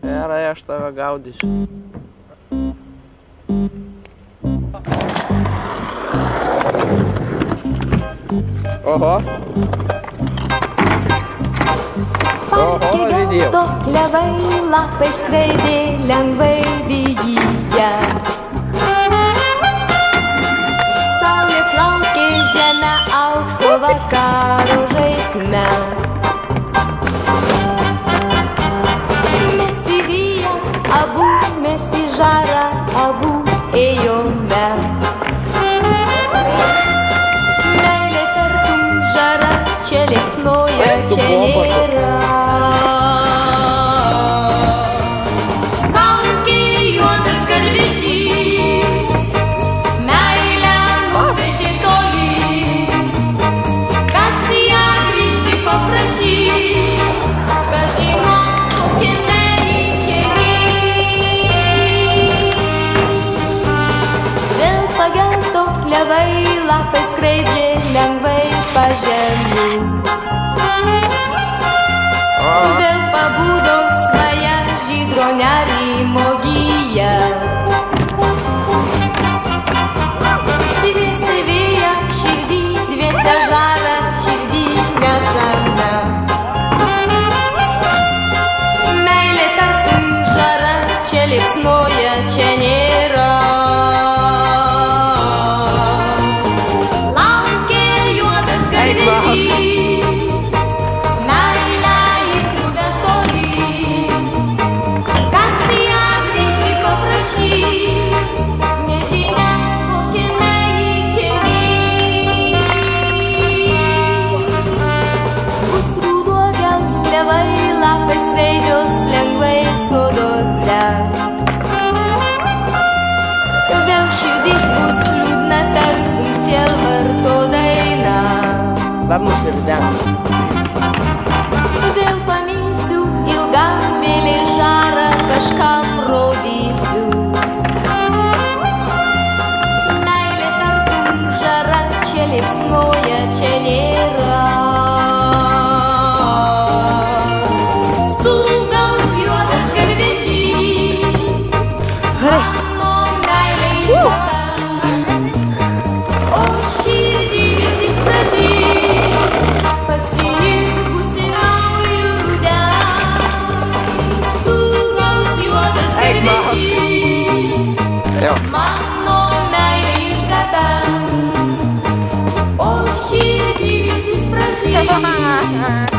Gerai, aš tave gaudysiu. Oho. Oho, vidėjau. Klevai lapai skraidė lengvai vygyje. Saulė plaukė žemę aukso vakaro žaisme. Mes į vyją abu, mes į žarą abu ėjome. Meilė tartum žara, čia liepsnoja, čia nėra. Klevai lapai skraidžia lengvai pažemiu. Vėl pabudo svaja žydro nerimo gyja. Dviese vėja širdį, dviese žara širdį nežana. Meilė tartum žara, čia liepsnoja, čia nėra. Meilę jis nuveš tolyn, kas į ją grįžti paprašys, nežinia kokiame ji kely. Bus ruduo gels klevai, lapai skraidžios lengvai soduose. Vėl širdis bus liūdna tartum sielvarto daina. Dar nusirdėm. Vėl pamilsiu, ilgam vėlė žarą kažkam rodysiu. Meilė tartum žara, čia liepsnoja, čia nėra. Stulgaus juodas garvežys, mano meilė išduota, o širdį viltis pražys. Mano meilė išgabens, o širdį viltis pražys.